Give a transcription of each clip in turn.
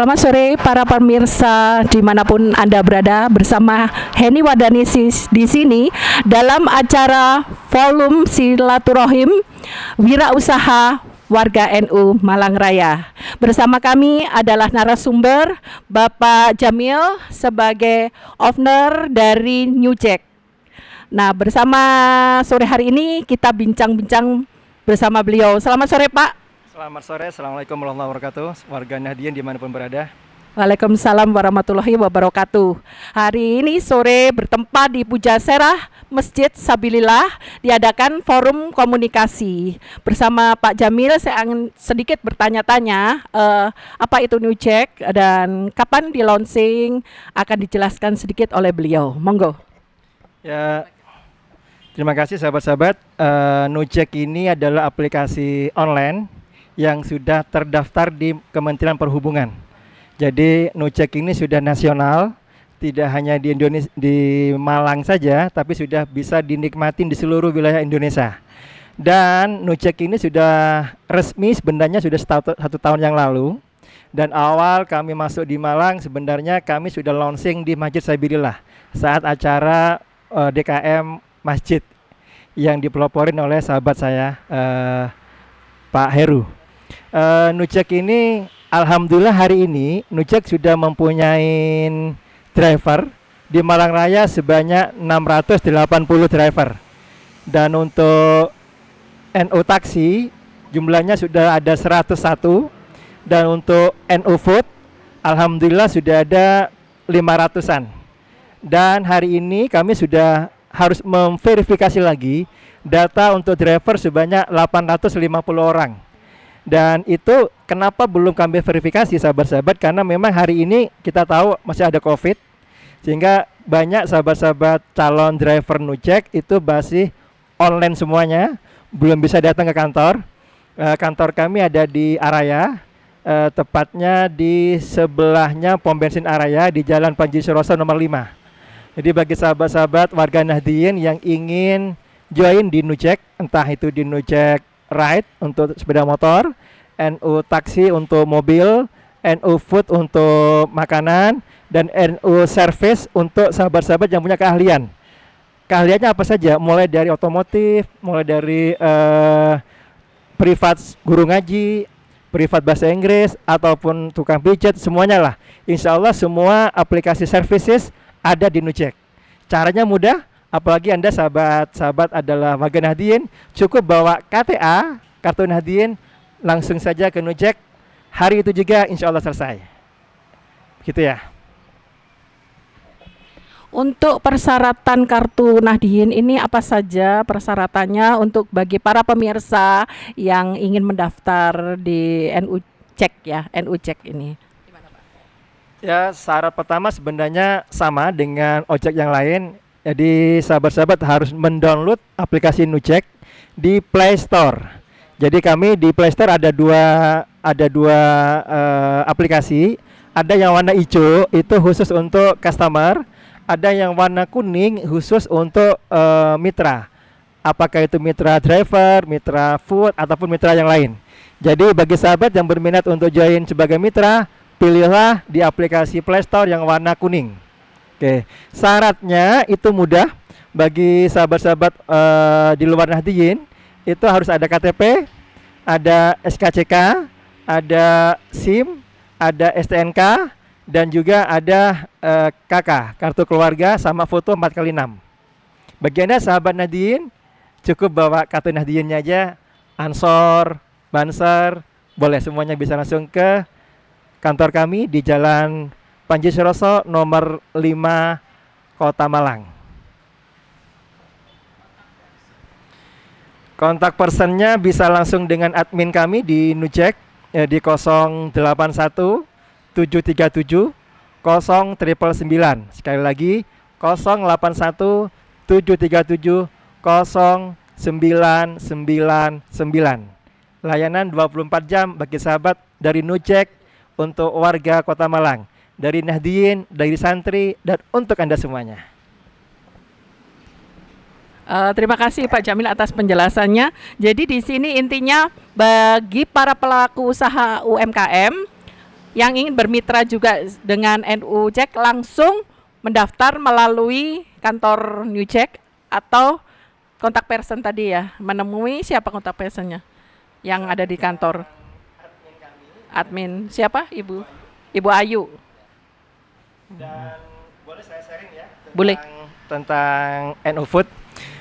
Selamat sore para pemirsa dimanapun Anda berada, bersama Heni Wardani di sini dalam acara Forum Silaturahim Wirausaha Warga NU Malang Raya. Bersama kami adalah narasumber Bapak Jamil sebagai owner dari New Jack. Nah, bersama sore hari ini kita bincang-bincang bersama beliau. Selamat sore Pak. Selamat sore, Assalamualaikum warahmatullahi wabarakatuh. Warga Nahdien dimanapun berada. Waalaikumsalam warahmatullahi wabarakatuh. Hari ini sore bertempat di Pujasera Masjid Sabilillah diadakan forum komunikasi. Bersama Pak Jamil saya ingin sedikit bertanya-tanya apa itu New Jack dan kapan di launching, akan dijelaskan sedikit oleh beliau. Monggo. Ya, terima kasih sahabat-sahabat. New Jack ini adalah aplikasi online yang sudah terdaftar di Kementerian Perhubungan. Jadi Nujek ini sudah nasional, tidak hanya di Indonesia, di Malang saja, tapi sudah bisa dinikmatin di seluruh wilayah Indonesia. Dan Nujek ini sudah resmi sebenarnya sudah satu tahun yang lalu. Dan awal kami masuk di Malang sebenarnya kami sudah launching di Masjid Sabilillah saat acara DKM Masjid yang dipeloporin oleh sahabat saya Pak Heru. Nujek ini alhamdulillah hari ini Nujek sudah mempunyai driver di Malang Raya sebanyak 680 driver. Dan untuk NU taksi jumlahnya sudah ada 101, dan untuk NU food alhamdulillah sudah ada 500-an. Dan hari ini kami sudah harus memverifikasi lagi data untuk driver sebanyak 850 orang. Dan itu kenapa belum kami verifikasi sahabat-sahabat, karena memang hari ini kita tahu masih ada COVID, sehingga banyak sahabat-sahabat calon driver Nujek itu masih online semuanya, belum bisa datang ke kantor. Kantor kami ada di Araya, tepatnya di sebelahnya pom bensin Araya di Jalan Panji Suroso nomor 5. Jadi bagi sahabat-sahabat warga Nahdien yang ingin join di Nujek, entah itu di Nujek Ride untuk sepeda motor, NU taksi untuk mobil, NU food untuk makanan, dan NU service untuk sahabat-sahabat yang punya keahlian. Keahliannya apa saja? Mulai dari otomotif, mulai dari privat guru ngaji, privat bahasa Inggris, ataupun tukang pijat, semuanya lah. Insya Allah semua aplikasi services ada di Nujek. Caranya mudah. Apalagi Anda sahabat-sahabat adalah warga Nahdien, cukup bawa KTA, kartu Nahdien, langsung saja ke Nujek. Hari itu juga insya Allah selesai. Gitu ya. Untuk persyaratan kartu Nahdien ini apa saja persyaratannya untuk bagi para pemirsa yang ingin mendaftar di NU Jack ya, NU Jack ini? Ya, syarat pertama sebenarnya sama dengan ojek yang lain. Jadi sahabat-sahabat harus mendownload aplikasi Nujek di Play Store. Jadi kami di Play Store ada dua aplikasi. Ada yang warna hijau itu khusus untuk customer, ada yang warna kuning khusus untuk mitra. Apakah itu mitra driver, mitra food, ataupun mitra yang lain. Jadi bagi sahabat yang berminat untuk join sebagai mitra, pilihlah di aplikasi Play Store yang warna kuning. Oke, syaratnya itu mudah bagi sahabat-sahabat di luar Nahdien. Itu harus ada KTP, ada SKCK, ada SIM, ada STNK, dan juga ada KK, kartu keluarga, sama foto 4x6. Bagi Anda sahabat Nahdien, cukup bawa kartu Nahdiennya aja, Ansor, Banser, boleh semuanya bisa langsung ke kantor kami di Jalan Panji Suroso nomor 5 Kota Malang. Kontak personnya bisa langsung dengan admin kami di Nujek di 081 737 0999. Sekali lagi 081 737 0999. Layanan 24 jam bagi sahabat dari Nujek untuk warga Kota Malang, dari Nahdien, dari santri, dan untuk Anda semuanya. Terima kasih Pak Jamil atas penjelasannya. Jadi di sini intinya bagi para pelaku usaha UMKM yang ingin bermitra juga dengan NU Jack langsung mendaftar melalui kantor New Jack atau kontak person tadi ya, menemui siapa kontak personnya yang ada di kantor? Admin siapa? Ibu Ayu. Dan boleh saya sharing ya Boleh. tentang NU Food.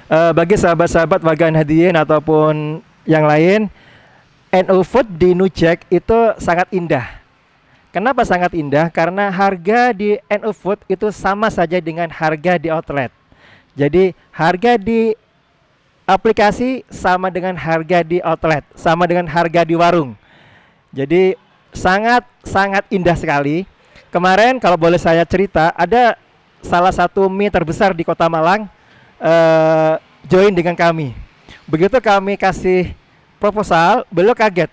Bagi sahabat-sahabat warga Nahdien ataupun yang lain, NU Food di Nujek itu sangat indah. Kenapa sangat indah? Karena harga di NU Food itu sama saja dengan harga di outlet. Jadi harga di aplikasi sama dengan harga di outlet, sama dengan harga di warung. Jadi sangat indah sekali. Kemarin kalau boleh saya cerita, ada salah satu mie terbesar di Kota Malang join dengan kami. Begitu kami kasih proposal, beliau kaget.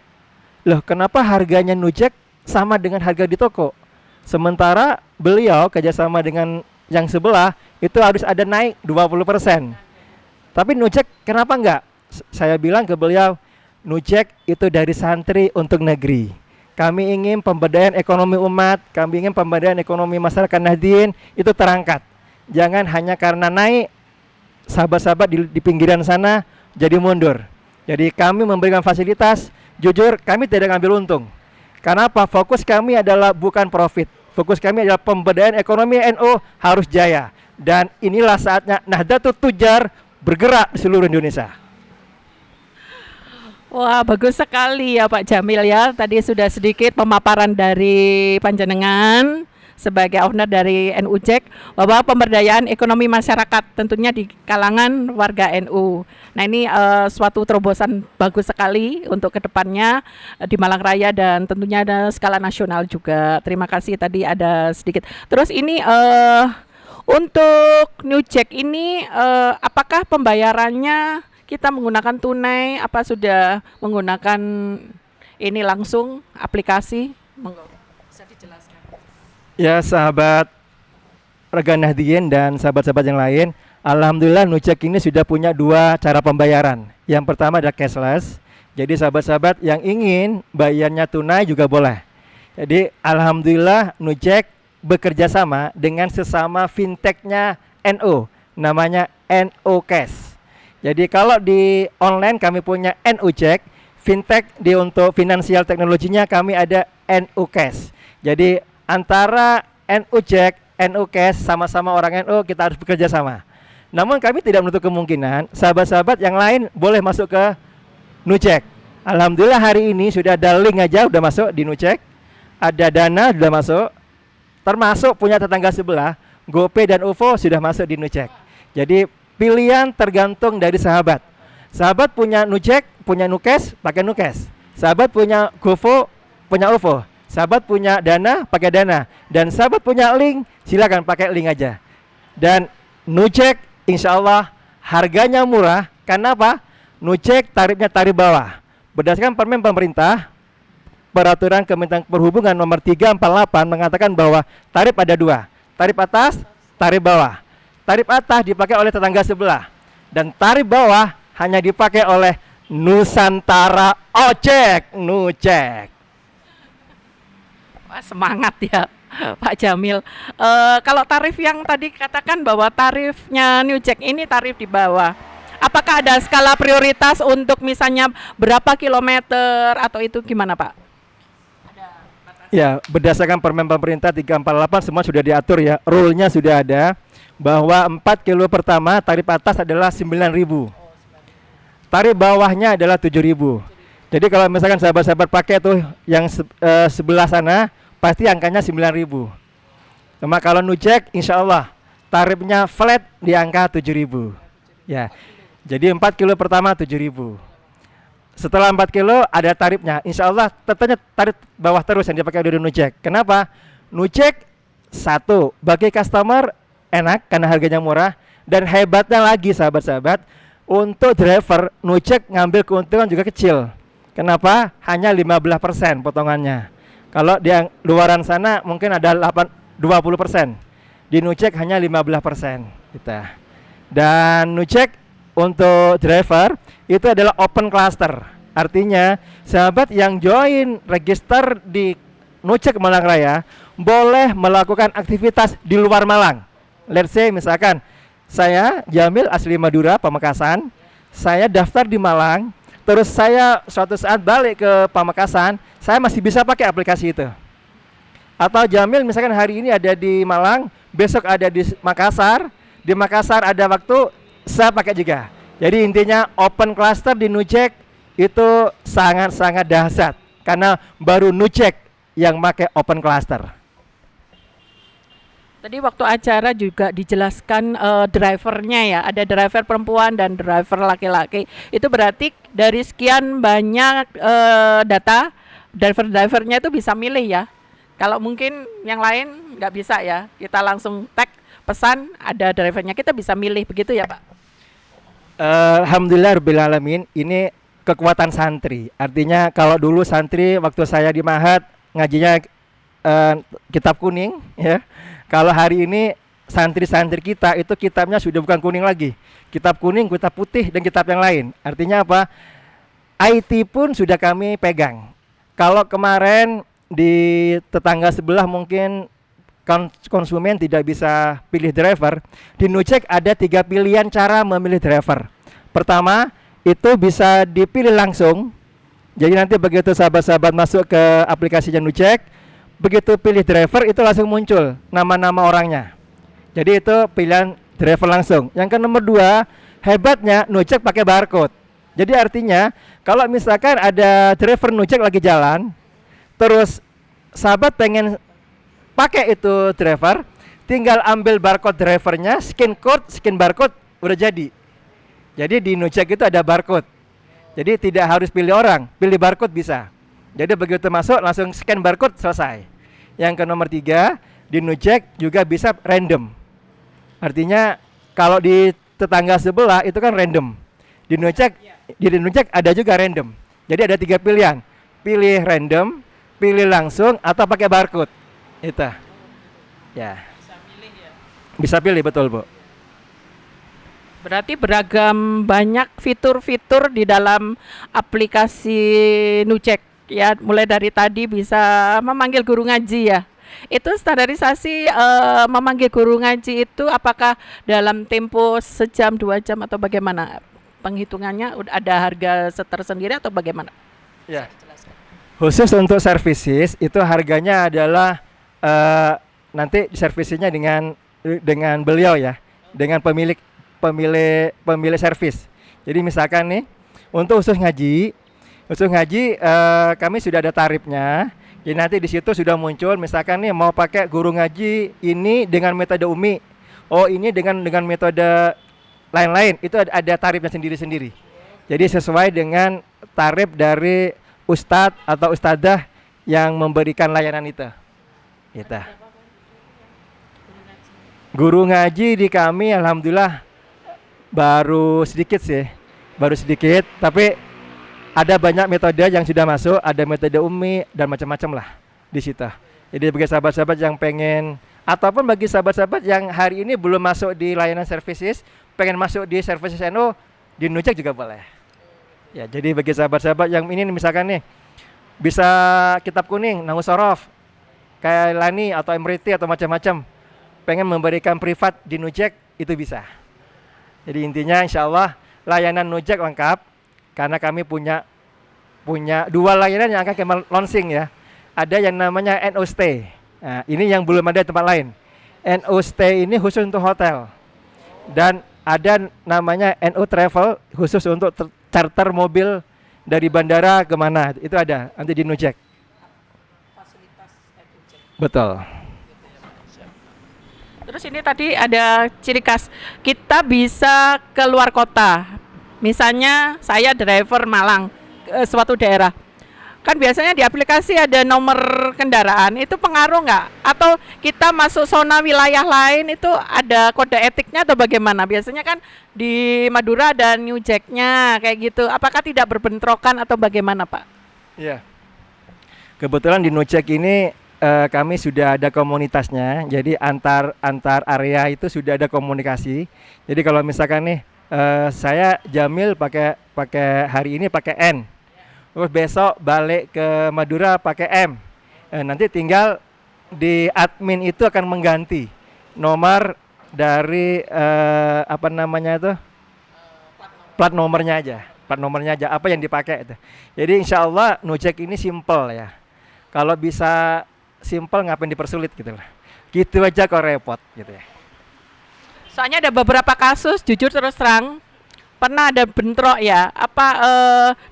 Loh, kenapa harganya Nujek sama dengan harga di toko? Sementara beliau kerjasama dengan yang sebelah itu harus ada naik 20%. Tapi Nujek kenapa enggak? Saya bilang ke beliau, Nujek itu dari santri untuk negeri. Kami ingin pemberdayaan ekonomi umat, kami ingin pemberdayaan ekonomi masyarakat Nahdien itu terangkat. Jangan hanya karena naik, sahabat-sahabat di pinggiran sana jadi mundur. Jadi kami memberikan fasilitas, jujur kami tidak ngambil untung. Karena apa? Fokus kami adalah bukan profit. Fokus kami adalah pemberdayaan ekonomi NU harus jaya. Dan inilah saatnya Nahdlatul Tujjar bergerak di seluruh Indonesia. Wah, bagus sekali ya Pak Jamil ya. Tadi sudah sedikit pemaparan dari panjenengan sebagai owner dari NU Jack bahwa pemberdayaan ekonomi masyarakat tentunya di kalangan warga NU. Nah ini suatu terobosan bagus sekali untuk kedepannya di Malang Raya dan tentunya ada skala nasional juga. Terima kasih tadi ada sedikit. Terus ini untuk New Jack ini apakah pembayarannya kita menggunakan tunai apa sudah menggunakan ini langsung aplikasi? Bisa dijelaskan. Ya sahabat Rega Nahdien dan sahabat-sahabat yang lain, alhamdulillah Nujek ini sudah punya dua cara pembayaran. Yang pertama adalah cashless. Jadi sahabat-sahabat yang ingin bayarnya tunai juga boleh. Jadi alhamdulillah Nujek bekerja sama dengan sesama fintechnya NU, namanya NU Cash. Jadi kalau di online kami punya NU Jack, fintech untuk finansial teknologinya kami ada NU Cash. Jadi antara NU Jack, NU Cash sama-sama orang NU kita harus bekerja sama. Namun kami tidak menutup kemungkinan sahabat-sahabat yang lain boleh masuk ke Nujek. Alhamdulillah hari ini sudah ada link aja udah masuk di Nujek. Ada Dana sudah masuk. Termasuk punya tetangga sebelah, GoPay dan OVO sudah masuk di Nujek. Jadi pilihan tergantung dari sahabat. Sahabat punya Nujek, punya Nukes, pakai Nukes. Sahabat punya GoVo, punya OVO. Sahabat punya Dana, pakai Dana. Dan sahabat punya link, silakan pakai link aja. Dan Nujek, insya Allah harganya murah. Karena apa? Nujek tarifnya tarif bawah. Berdasarkan permen pemerintah, Peraturan Kementerian Perhubungan nomor 348 mengatakan bahwa tarif ada dua. Tarif atas, tarif bawah. Tarif atas dipakai oleh tetangga sebelah dan tarif bawah hanya dipakai oleh Nusantara Ojek Nujek. Wah, semangat ya Pak Jamil. Kalau tarif yang tadi katakan bahwa tarifnya New Jack ini tarif di bawah. Apakah ada skala prioritas untuk misalnya berapa kilometer atau itu gimana Pak? Ya, berdasarkan permen pemerintah 348 semua sudah diatur ya. Rule-nya sudah ada. Bahwa 4 kilo pertama tarif atas adalah 9.000. Tarif bawahnya adalah 7.000. Jadi kalau misalkan sahabat-sahabat pakai tuh yang sebelah sana pasti angkanya 9.000. Cuma kalau Nujek insya Allah tarifnya flat di angka 7.000. Ya. Jadi 4 kilo pertama 7.000. Setelah 4 kilo ada tarifnya. Insya Allah tetapnya tarif bawah terus yang dipakai dari Nujek. Kenapa? Nujek satu bagi customer enak karena harganya murah, dan hebatnya lagi sahabat-sahabat untuk driver Nujek ngambil keuntungan juga kecil. Kenapa? Hanya 15% potongannya. Kalau di luaran sana mungkin ada 20%. Di Nujek hanya 15% kita. Dan Nujek untuk driver itu adalah open cluster. Artinya sahabat yang join register di Nujek Malang Raya boleh melakukan aktivitas di luar Malang. Let's say misalkan saya Jamil asli Madura, Pamekasan, saya daftar di Malang, terus saya suatu saat balik ke Pamekasan, saya masih bisa pakai aplikasi itu. Atau Jamil misalkan hari ini ada di Malang, besok ada di Makassar ada waktu, saya pakai juga. Jadi intinya open cluster di Nujek itu sangat-sangat dahsyat karena baru Nujek yang pakai open cluster. Tadi waktu acara juga dijelaskan drivernya ya, ada driver perempuan dan driver laki-laki. Itu berarti dari sekian banyak data, drivernya itu bisa milih ya. Kalau mungkin yang lain nggak bisa ya, kita langsung tag pesan ada drivernya, kita bisa milih begitu ya Pak? Alhamdulillah Rabbil Alamin, ini kekuatan santri. Artinya kalau dulu santri waktu saya di Mahat ngajinya kitab kuning ya. Kalau hari ini santri-santri kita itu kitabnya sudah bukan kuning lagi. Kitab kuning, kitab putih, dan kitab yang lain. Artinya apa? IT pun sudah kami pegang. Kalau kemarin di tetangga sebelah mungkin konsumen tidak bisa pilih driver, di Nujek ada 3 pilihan cara memilih driver. Pertama, itu bisa dipilih langsung. Jadi nanti begitu sahabat-sahabat masuk ke aplikasinya Nujek, begitu pilih driver itu langsung muncul nama-nama orangnya. Jadi itu pilihan driver langsung. Yang ke nomor 2, hebatnya Nujek pakai barcode. Jadi artinya kalau misalkan ada driver Nujek lagi jalan, terus sahabat pengen pakai itu driver, tinggal ambil barcode drivernya, scan barcode, udah jadi. Jadi di Nujek itu ada barcode. Jadi tidak harus pilih orang, pilih barcode bisa. Jadi begitu masuk langsung scan barcode, selesai. Yang ke nomor 3, di Nujek juga bisa random. Artinya kalau di tetangga sebelah itu kan random. Di Nujek ada juga random. Jadi ada 3 pilihan. Pilih random, pilih langsung, atau pakai barcode. Itu. Ya. Bisa milih ya. Bisa pilih, betul Bu. Berarti beragam banyak fitur-fitur di dalam aplikasi Nujek ya, mulai dari tadi bisa memanggil guru ngaji ya. Itu standarisasi memanggil guru ngaji itu apakah dalam tempo sejam, 2 jam atau bagaimana? Penghitungannya ada harga tersendiri atau bagaimana? Ya. Khusus untuk services itu harganya adalah nanti servisinya dengan beliau ya, dengan pemilik servis. Jadi misalkan nih untuk khusus ngaji kami sudah ada tarifnya. Jadi nanti di situ sudah muncul misalkan nih mau pakai guru ngaji ini dengan metode Umi. Oh, ini dengan metode lain-lain, itu ada tarifnya sendiri-sendiri. Jadi sesuai dengan tarif dari ustadz atau ustadzah yang memberikan layanan itu. Gitu. Guru ngaji di kami alhamdulillah baru sedikit sih, tapi ada banyak metode yang sudah masuk, ada metode Umi dan macam-macam lah di situ. Jadi bagi sahabat-sahabat yang pengen, ataupun bagi sahabat-sahabat yang hari ini belum masuk di layanan services, pengen masuk di services NU, di Nujek juga boleh. Ya, jadi bagi sahabat-sahabat yang ini misalkan nih, bisa kitab kuning, Nahwu Shorof, kayak Lani atau Emriti atau macam-macam, pengen memberikan privat di Nujek, itu bisa. Jadi intinya insya Allah layanan Nujek lengkap, karena kami punya 2 layanan yang akan kami launching ya. Ada yang namanya NU Stay. Nah, ini yang belum ada di tempat lain. NU Stay ini khusus untuk hotel. Dan ada namanya NU Travel khusus untuk charter mobil dari bandara kemana. Itu ada nanti di Nujek. Fasilitas Nujek. Betul. Terus ini tadi ada ciri khas, kita bisa ke luar kota. Misalnya saya driver Malang ke suatu daerah. Kan biasanya di aplikasi ada nomor kendaraan, itu pengaruh nggak? Atau kita masuk zona wilayah lain itu ada kode etiknya atau bagaimana? Biasanya kan di Madura ada Nujeknya kayak gitu. Apakah tidak berbentrokan atau bagaimana Pak? Iya. Kebetulan di Nujek ini kami sudah ada komunitasnya. Jadi antar area itu sudah ada komunikasi. Jadi kalau misalkan nih saya Jamil pakai hari ini pakai N, terus besok balik ke Madura pakai M. Nanti tinggal di admin itu akan mengganti nomor dari apa namanya itu, plat nomornya aja, apa yang dipakai itu. Jadi insya Allah Nujek ini simple ya. Kalau bisa simple ngapain dipersulit gitu lah. Gitu aja kok repot gitu ya. Soalnya ada beberapa kasus, jujur terus terang, pernah ada bentrok ya,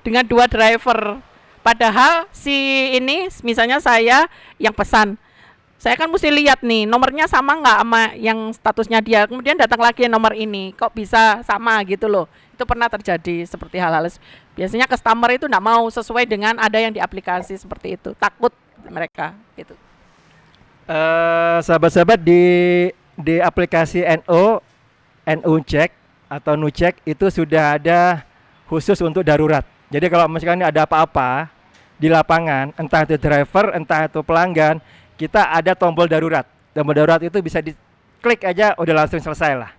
dengan dua driver. Padahal si ini, misalnya saya yang pesan, saya kan mesti lihat nih nomornya sama nggak sama yang statusnya dia. Kemudian datang lagi nomor ini, kok bisa sama gitu loh. Itu pernah terjadi seperti hal-hal. Biasanya customer itu nggak mau sesuai dengan ada yang di aplikasi seperti itu, takut mereka gitu. Sahabat-sahabat di aplikasi NU-Check atau NuCheck itu sudah ada khusus untuk darurat. Jadi kalau misalkan ada apa-apa di lapangan, entah itu driver, entah itu pelanggan, kita ada tombol darurat. Tombol darurat itu bisa diklik aja udah langsung selesai lah.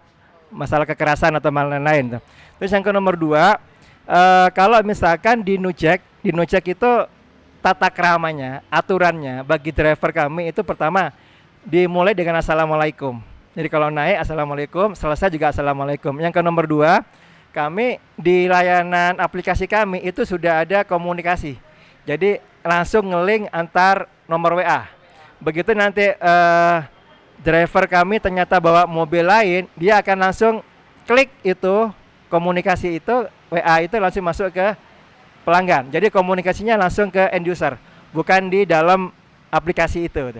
Masalah kekerasan atau lain-lain. Terus yang ke nomor 2, kalau misalkan di NuCheck itu tata keramanya, aturannya bagi driver kami itu pertama dimulai dengan assalamualaikum. Jadi kalau naik assalamualaikum, selesai juga assalamualaikum. Yang ke nomor 2, kami di layanan aplikasi kami itu sudah ada komunikasi. Jadi langsung nge-link antar nomor WA. Begitu nanti driver kami ternyata bawa mobil lain, dia akan langsung klik itu, komunikasi itu, WA itu langsung masuk ke pelanggan. Jadi komunikasinya langsung ke end user, bukan di dalam aplikasi itu.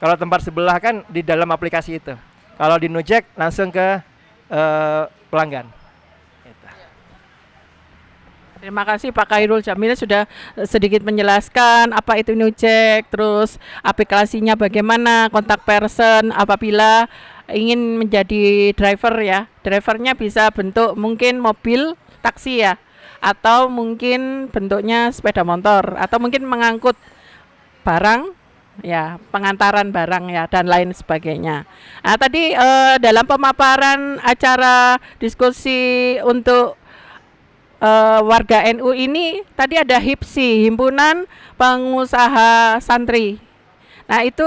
Kalau tempat sebelah kan di dalam aplikasi itu. Kalau di NuCheck langsung ke pelanggan. Terima kasih Pak Khairul Jamil sudah sedikit menjelaskan apa itu NuCheck, terus aplikasinya bagaimana, kontak person apabila ingin menjadi driver ya. Drivernya bisa bentuk mungkin mobil, taksi ya, atau mungkin bentuknya sepeda motor, atau mungkin mengangkut barang ya, pengantaran barang ya, dan lain sebagainya. Nah, tadi dalam pemaparan acara diskusi untuk warga NU ini tadi ada HIPSI, Himpunan Pengusaha Santri. Nah itu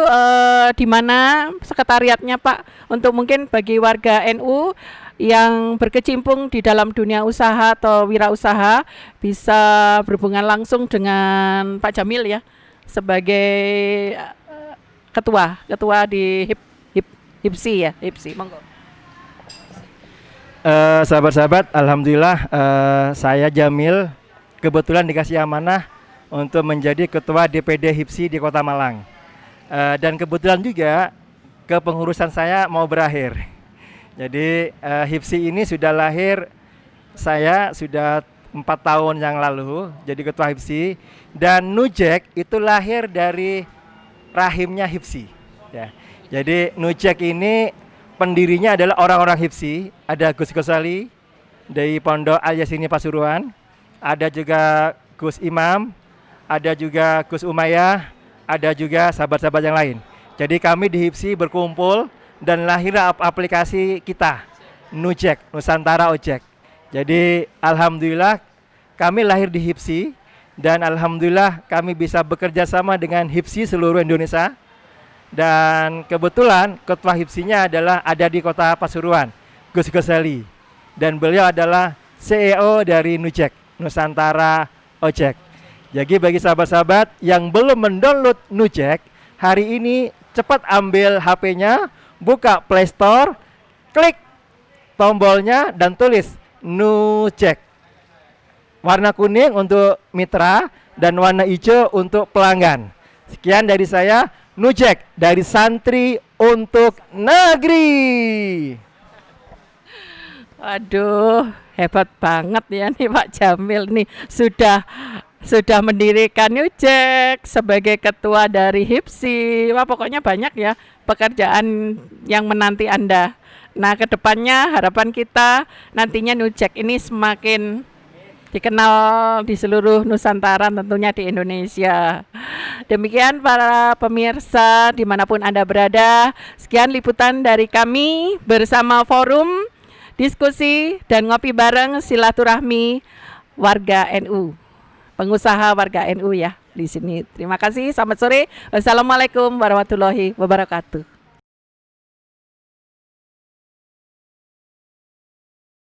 di mana sekretariatnya Pak, untuk mungkin bagi warga NU yang berkecimpung di dalam dunia usaha atau wirausaha bisa berhubungan langsung dengan Pak Jamil ya, sebagai ketua di HIPSI ya, HIPSI. Monggo. Sahabat-sahabat, alhamdulillah saya Jamil kebetulan dikasih amanah untuk menjadi ketua DPD HIPSI di Kota Malang. Dan kebetulan juga kepengurusan saya mau berakhir. Jadi HIPSI ini sudah lahir, saya sudah 4 tahun yang lalu jadi ketua HIPSI, dan NuCheck itu lahir dari rahimnya HIPSI ya. Jadi NuCheck ini pendirinya adalah orang-orang HIPSI, ada Gus Gosali dari Pondok Al Yasini Pasuruan, ada juga Gus Imam, ada juga Gus Umayyah, ada juga sahabat-sahabat yang lain. Jadi kami di HIPSI berkumpul dan lahirlah aplikasi kita, NuCheck, Nusantara Ojek. Jadi alhamdulillah kami lahir di HIPSI dan alhamdulillah kami bisa bekerja sama dengan HIPSI seluruh Indonesia. Dan kebetulan ketua HIPSI-nya adalah ada di Kota Pasuruan, Gus Gosali. Dan beliau adalah CEO dari NuCheck, Nusantara Ojek. Jadi bagi sahabat-sahabat yang belum mendownload NuCheck, hari ini cepat ambil HP-nya, buka Play Store, klik tombolnya dan tulis NuCheck. Warna kuning untuk mitra dan warna hijau untuk pelanggan. Sekian dari saya. NuCheck dari santri untuk negeri. Aduh, hebat banget ya nih Pak Jamil nih, sudah mendirikan NuCheck sebagai ketua dari HIPSI. Wah, pokoknya banyak ya pekerjaan yang menanti Anda. Nah, kedepannya harapan kita nantinya NuCheck ini semakin dikenal di seluruh Nusantara, tentunya di Indonesia. Demikian para pemirsa dimanapun Anda berada, sekian liputan dari kami bersama forum diskusi dan ngopi bareng silaturahmi warga NU, pengusaha warga NU ya. di sini. Terima kasih. Selamat sore. Wassalamualaikum warahmatullahi wabarakatuh.